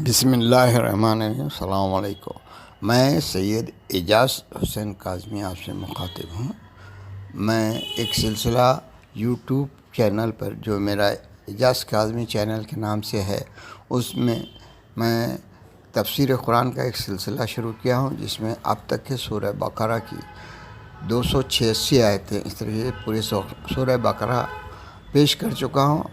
بسم اللہ الرحمن الرحیم۔ السلام علیکم۔ میں سید اعجاز حسین کاظمی آپ سے مخاطب ہوں۔ میں ایک سلسلہ یوٹیوب چینل پر جو میرا اعجاز کاظمی چینل کے نام سے ہے، اس میں تفسیر قرآن کا ایک سلسلہ شروع کیا ہوں، جس میں اب تک کے سورہ بقرہ کی 286 آیتیں اس طرح سے پورے سورہ بقرہ پیش کر چکا ہوں،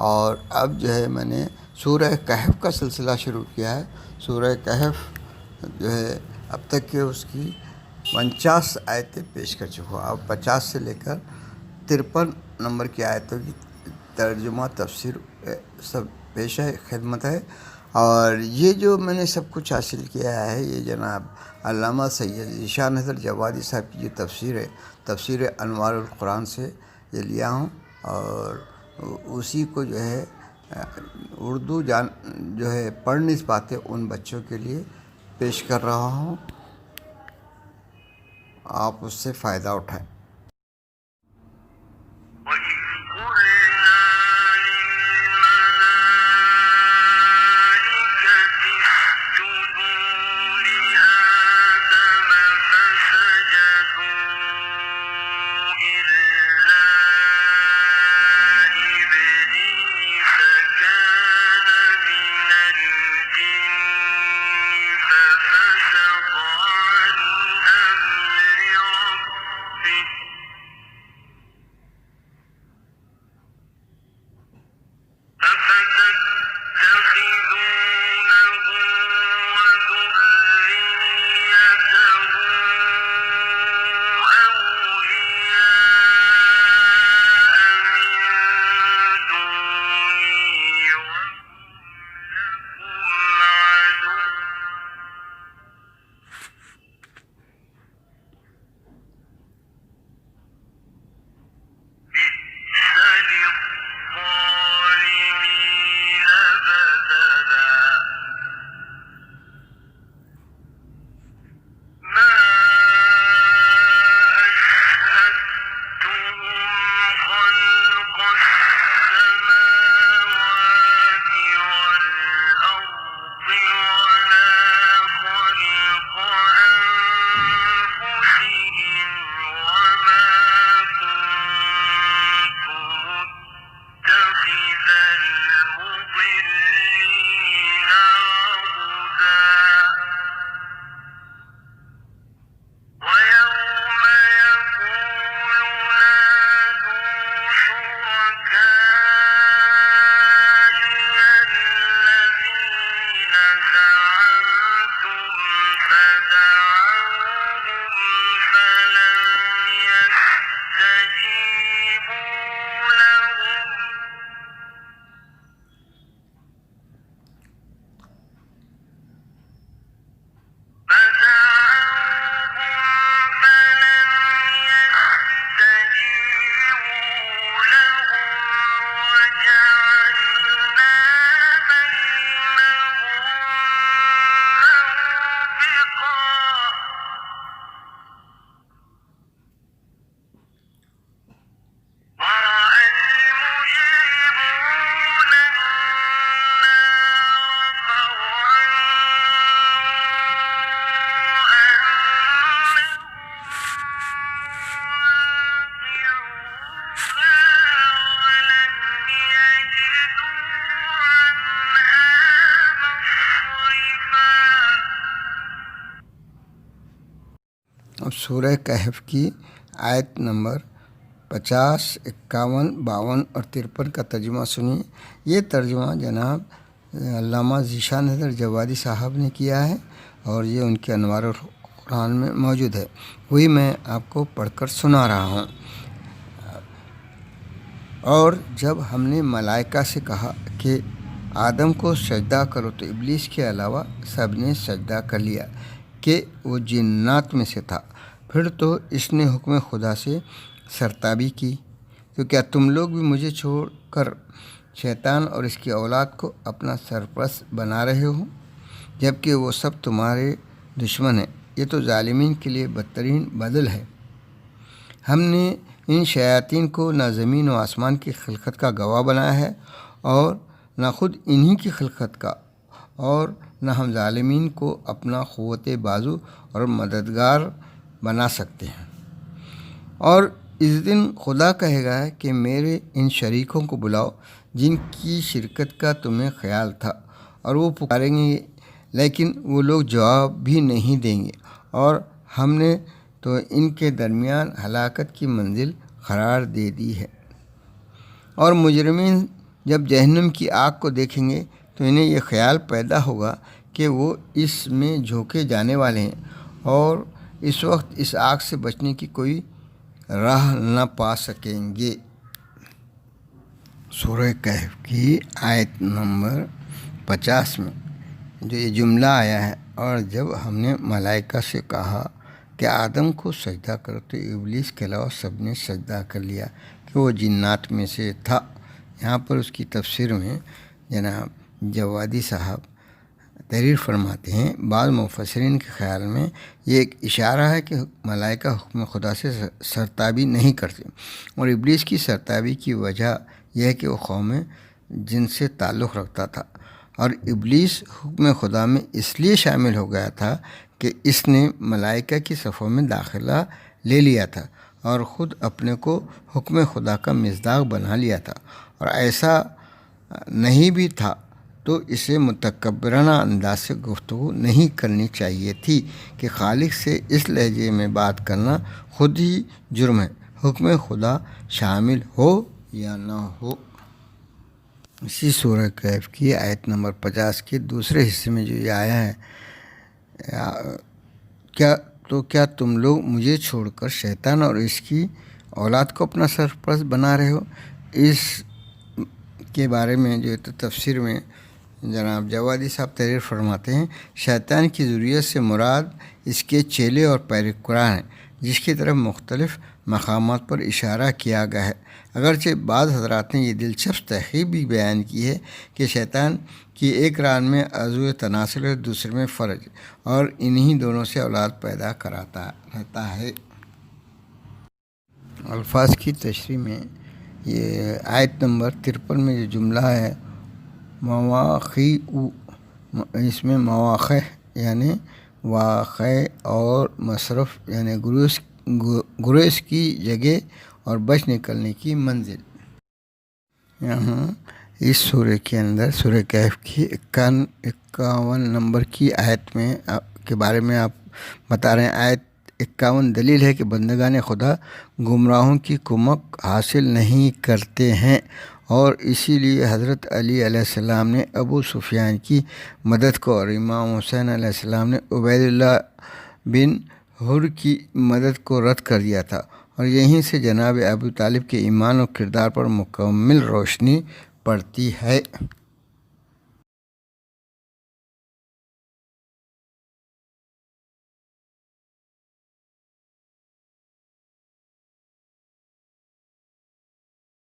اور اب جو ہے میں نے سورہ کہف کا سلسلہ شروع کیا ہے۔ سورہ کہف جو ہے اب تک کہ اس کی 49 آیتیں پیش کر چکا ہوں۔ اب 50 سے لے کر 53 نمبر کی آیتوں کی ترجمہ تفسیر سب پیش ہے، خدمت ہے۔ اور یہ جو میں نے سب کچھ حاصل کیا ہے، یہ جناب علامہ سید ذیشان حضرت جوادی صاحب کی جو تفسیر ہے، تفسیر انوار القرآن سے یہ لیا ہوں، اور اسی کو جو ہے اردو جو ہے پڑھ نہیں پاتے ان بچوں کے لیے پیش کر رہا ہوں، آپ اس سے فائدہ اٹھائیں۔ اب سورہ کہف کی آیت نمبر 50، 51، 52 اور 53 کا ترجمہ سنیے۔ یہ ترجمہ جناب علامہ ذیشان حضرت جوادی صاحب نے کیا ہے، اور یہ ان کے انوار القرآن میں موجود ہے، وہی میں آپ کو پڑھ کر سنا رہا ہوں۔ اور جب ہم نے ملائکہ سے کہا کہ آدم کو سجدہ کرو تو ابلیس کے علاوہ سب نے سجدہ کر لیا کہ وہ جنات میں سے تھا۔ پھر تو اس نے حکم خدا سے سرتابی کی، تو کیا تم لوگ بھی مجھے چھوڑ کر شیطان اور اس کی اولاد کو اپنا سرپرست بنا رہے ہو، جبکہ وہ سب تمہارے دشمن ہیں؟ یہ تو ظالمین کے لیے بدترین بدل ہے۔ ہم نے ان شیاطین کو نہ زمین و آسمان کی خلقت کا گواہ بنایا ہے، اور نہ خود انہی کی خلقت کا، اور نہ ہم ظالمین کو اپنا قوت بازو اور مددگار بنا سکتے ہیں۔ اور اس دن خدا کہے گا کہ میرے ان شریکوں کو بلاؤ جن کی شرکت کا تمہیں خیال تھا، اور وہ پکاریں گے لیکن وہ لوگ جواب بھی نہیں دیں گے، اور ہم نے تو ان کے درمیان ہلاکت کی منزل قرار دے دی ہے۔ اور مجرمین جب جہنم کی آگ کو دیکھیں گے تو انہیں یہ خیال پیدا ہوگا کہ وہ اس میں جھونکے جانے والے ہیں، اور اس وقت اس آگ سے بچنے کی کوئی راہ نہ پا سکیں گے۔ سورہ کہف کی آیت نمبر 50 میں جو یہ جملہ آیا ہے، اور جب ہم نے ملائکہ سے کہا کہ آدم کو سجدہ کرو تو ابلیس کے علاوہ سب نے سجدہ کر لیا کہ وہ جنات میں سے تھا۔ یہاں پر اس کی تفسیر میں جناب جوادی صاحب تحریر فرماتے ہیں، بعض مفسرین کے خیال میں یہ ایک اشارہ ہے کہ ملائکہ حکم خدا سے سرتابی نہیں کرتے، اور ابلیس کی سرتابی کی وجہ یہ ہے کہ وہ قوم جن سے تعلق رکھتا تھا، اور ابلیس حکم خدا میں اس لیے شامل ہو گیا تھا کہ اس نے ملائکہ کی صفوں میں داخلہ لے لیا تھا اور خود اپنے کو حکم خدا کا مصداق بنا لیا تھا، اور ایسا نہیں بھی تھا تو اسے متکبرانہ انداز سے گفتگو نہیں کرنی چاہیے تھی کہ خالق سے اس لہجے میں بات کرنا خود ہی جرم ہے، حکم خدا شامل ہو یا نہ ہو۔ اسی سورہ کہف کی آیت نمبر 50 کے دوسرے حصے میں جو یہ آیا ہے، کیا تم لوگ مجھے چھوڑ کر شیطان اور اس کی اولاد کو اپنا سرپرست بنا رہے ہو؟ اس کے بارے میں جو تفسیر میں جناب جوادی صاحب تحریر فرماتے ہیں، شیطان کی ذریت سے مراد اس کے چیلے اور پیروکار ہیں، جس کی طرف مختلف مقامات پر اشارہ کیا گیا ہے۔ اگرچہ بعض حضرات نے یہ دلچسپ تحقیق بھی بیان کی ہے کہ شیطان کی ایک ران میں عضو تناسل ہے، دوسرے میں فرج، اور انہی دونوں سے اولاد پیدا کراتا رہتا ہے۔ الفاظ کی تشریح میں یہ آیت نمبر 53 میں جو جملہ ہے مواقع، اس میں مواقع یعنی واقع اور مصرف یعنی گریز کی جگہ اور بچ نکلنے کی منزل۔ یہاں اس سورہ کے اندر سورہ کہف کی 51 نمبر کی آیت میں کے بارے میں آپ بتا رہے ہیں۔ آیت 51 دلیل ہے کہ بندگان خدا گمراہوں کی کمک حاصل نہیں کرتے ہیں، اور اسی لیے حضرت علی علیہ السلام نے ابو سفیان کی مدد کو، اور امام حسین علیہ السلام نے عبید اللہ بن حر کی مدد کو رد کر دیا تھا، اور یہیں سے جناب ابو طالب کے ایمان و کردار پر مکمل روشنی پڑتی ہے۔